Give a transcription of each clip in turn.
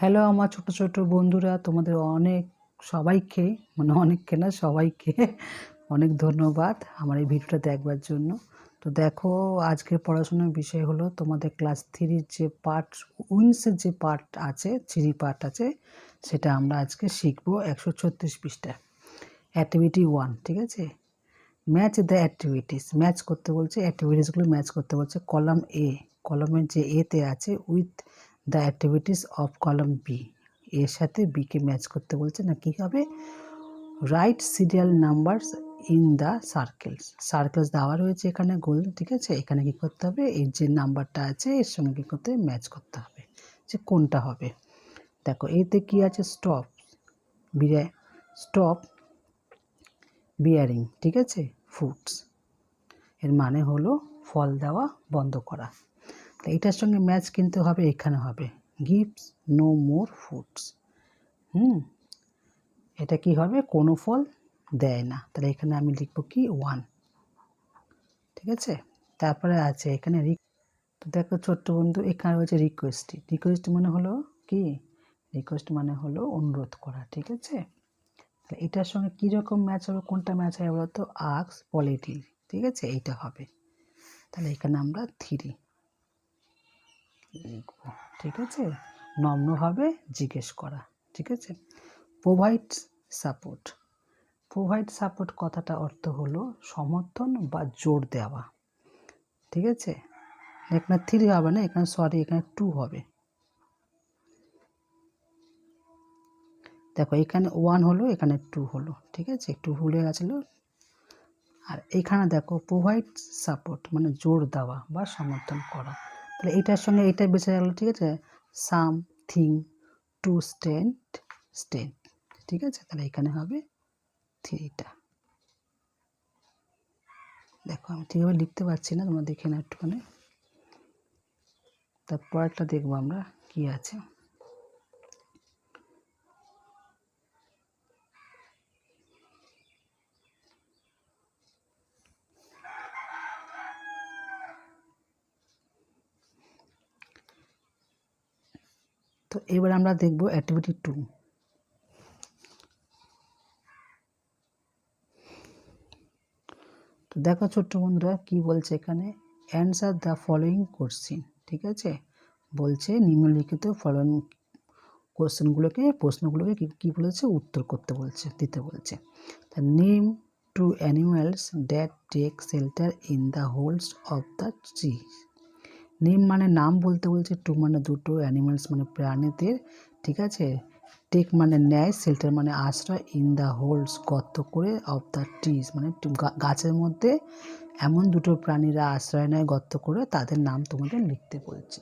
Hello আমার ছোট ছোট বন্ধুরা, তোমাদের সবাইকে অনেককে না সবাইকে অনেক ধন্যবাদ আমার এই ভিডিওটা দেখবার জন্য। তো দেখো, আজকের পড়াশোনার বিষয় হলো তোমাদের ক্লাস 3-র যে পার্ট উইন্সের যে পার্ট আছে, থ্রি পার্ট আছে, সেটা আমরা আজকে শিখবো 136 পৃষ্ঠা অ্যাক্টিভিটি 1। ঠিক আছে, ম্যাচ দ্য অ্যাক্টিভিটিস, ম্যাচ করতে বলছে, অ্যাক্টিভিটিসগুলো ম্যাচ করতে বলছে। কলাম এ, কলামের যে এতে আছে with the activities of column B, এর সাথে বিকে ম্যাচ করতে বলছে। না কি হবে, right serial numbers in the circles, circles দেওয়া রয়েছে এখানে গোল। ঠিক আছে, এখানে কি করতে হবে, এর যে নাম্বারটা আছে এর সঙ্গে কী করতে ম্যাচ করতে হবে, যে কোনটা হবে। দেখো এতে কি আছে, স্টপ স্টপ বিয়ারিং, ঠিক আছে, ফ্রুটস, এর মানে হলো ফল দেওয়া বন্ধ করা। তো এটার সঙ্গে ম্যাচ কিন্তু হবে, এখানে হবে গিভস নো মোর ফ্রুটস। এটা কি হবে, কোনো ফল দেয় না, তাহলে এখানে আমি লিখবো কি 1। ঠিক আছে, তারপরে আছে এখানে তো দেখো ছোট্ট বন্ধু, এখানে রয়েছে রিকোয়েস্ট। রিকোয়েস্ট মানে হলো কি, রিকোয়েস্ট মানে হলো অনুরোধ করা। ঠিক আছে, তাহলে এটার সঙ্গে কীরকম ম্যাচ হবে, কোনটা ম্যাচ হবে বলতো, আক্স পলিটিল। ঠিক আছে, এইটা হবে। তাহলে এখানে আমরা 3 লিখব। ঠিক আছে, নম্রভাবে জিজ্ঞেস করা। ঠিক আছে, প্রোভাইড সাপোর্ট। প্রোভাইড সাপোর্ট কথাটা অর্থ হলো সমর্থন বা জোর দেওয়া। ঠিক আছে, এখানে 3 হবে না, এখানে এখানে 2 হবে। দেখো এখানে 1 হলো, এখানে 2 হলো। ঠিক আছে, একটু ভুলে গেছিলো। আর এখানে দেখো প্রোভাইড সাপোর্ট মানে জোর দেওয়া বা সমর্থন করা। তাহলে এটার সঙ্গে এটা বেঁচে গেল। ঠিক আছে, সামথিং টু স্ট্যান্ড। ঠিক আছে, তাহলে এখানে হবে 3টা। দেখো আমি ঠিকভাবে লিখতে পারছি না, তোমরা দেখে না একটুখানি। তারপর একটা দেখবো আমরা কি আছে। তো এবার আমরা দেখব অ্যাক্টিভিটি 2। তো দেখো ছোট্ট বন্ধুরা কি বলছে এখানে, অ্যান্সার দ্য ফলোয়িং কোশ্চিন। ঠিক আছে, বলছে নিম্নলিখিত ফলোয়িং প্রশ্নগুলোকে কি বলেছে, উত্তর করতে বলছে, দিতে বলছে। The name 2 animals that take shelter in the holes of the tree. Name মানে নাম বলতে বলছে, 2 মানে দুটো, অ্যানিমালস মানে প্রাণীদের। ঠিক আছে, টেক মানে নেয়, শেল্টার মানে আশ্রয়, ইন দ্য হোলস গর্ত করে, অফ দ্য ট্রিজ মানে গাছের মধ্যে এমন দুটো প্রাণীরা আশ্রয় নেয় গর্ত করে, তাদের নাম তোমাদের লিখতে বলছে।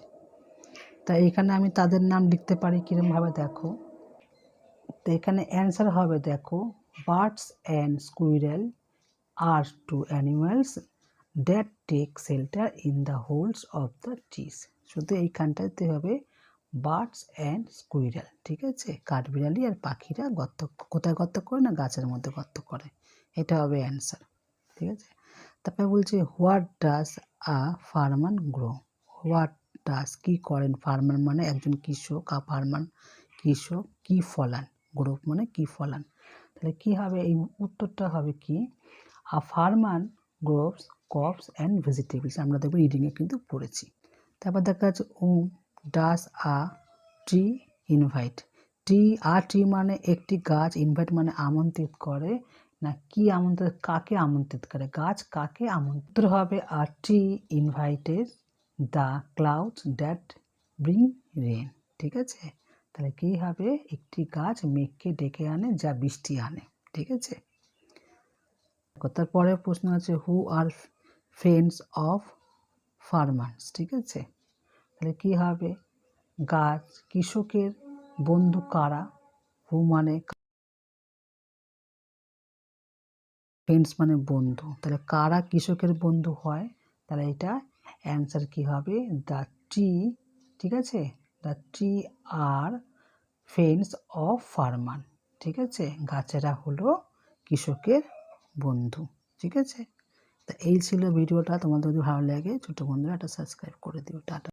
তাই এখানে আমি তাদের নাম লিখতে পারি কিরমভাবে, দেখো। তো এখানে অ্যান্সার হবে, দেখো, বার্ডস অ্যান্ড স্কুইরেল আর 2 animals that take shelter in the holes of the trees. শুধু এইখানটাতে হবে বার্ডস অ্যান্ড স্কুইরেল। ঠিক আছে, কাঠবিড়ালি আর পাখিরা কোথায় গর্ত করে, না গাছের মধ্যে গর্ত করে, এটা হবে অ্যান্সার। ঠিক আছে, তারপরে বলছে what does a ফার্মান grow. What does কি করেন, ফার্মার মানে একজন কৃষক, আর ফার্মান কৃষক, কি ফলান, গ্রো মানে কি ফলান। তাহলে কি হবে, এই উত্তরটা হবে কি, a farmer grows crops and vegetables. আমরা দেখবো রিডিংয়ে কিন্তু পড়েছি। তারপর দেখা যাচ্ছে does a tree invite. Tree মানে একটি গাছ, ইনভাইট মানে আমন্ত্রিত করে, না কি আমন্ত্রিত, কাকে আমন্ত্রিত করে, গাছ কাকে আমন্ত্রিত হবে। আর tree invited the clouds that bring rain. ঠিক আছে, তাহলে কী হবে, একটি গাছ মেঘকে ডেকে আনে যা বৃষ্টি আনে। ঠিক আছে, তারপরে প্রশ্ন আছে হু আর ফ্রেন্ডস অফ ফার্মার্স। ঠিক আছে, তাহলে কি হবে, গাছ কৃষকের বন্ধু কারা, হু মানে ফ্রেন্ডস মানে বন্ধু, তাহলে কারা কৃষকের বন্ধু হয়, তাহলে এটা অ্যান্সার কি হবে, দ্য ট্রি। ঠিক আছে, দ্য ট্রি আর ফ্রেন্ডস অফ ফার্মার। ঠিক আছে, গাছেরা হলো কৃষকের বন্ধু। ঠিক আছে, তা এই ছিল ভিডিওটা। তোমাদের যদি ভালো লাগে ছোটো বন্ধুরা একটা সাবস্ক্রাইব করে দিও। টাটা।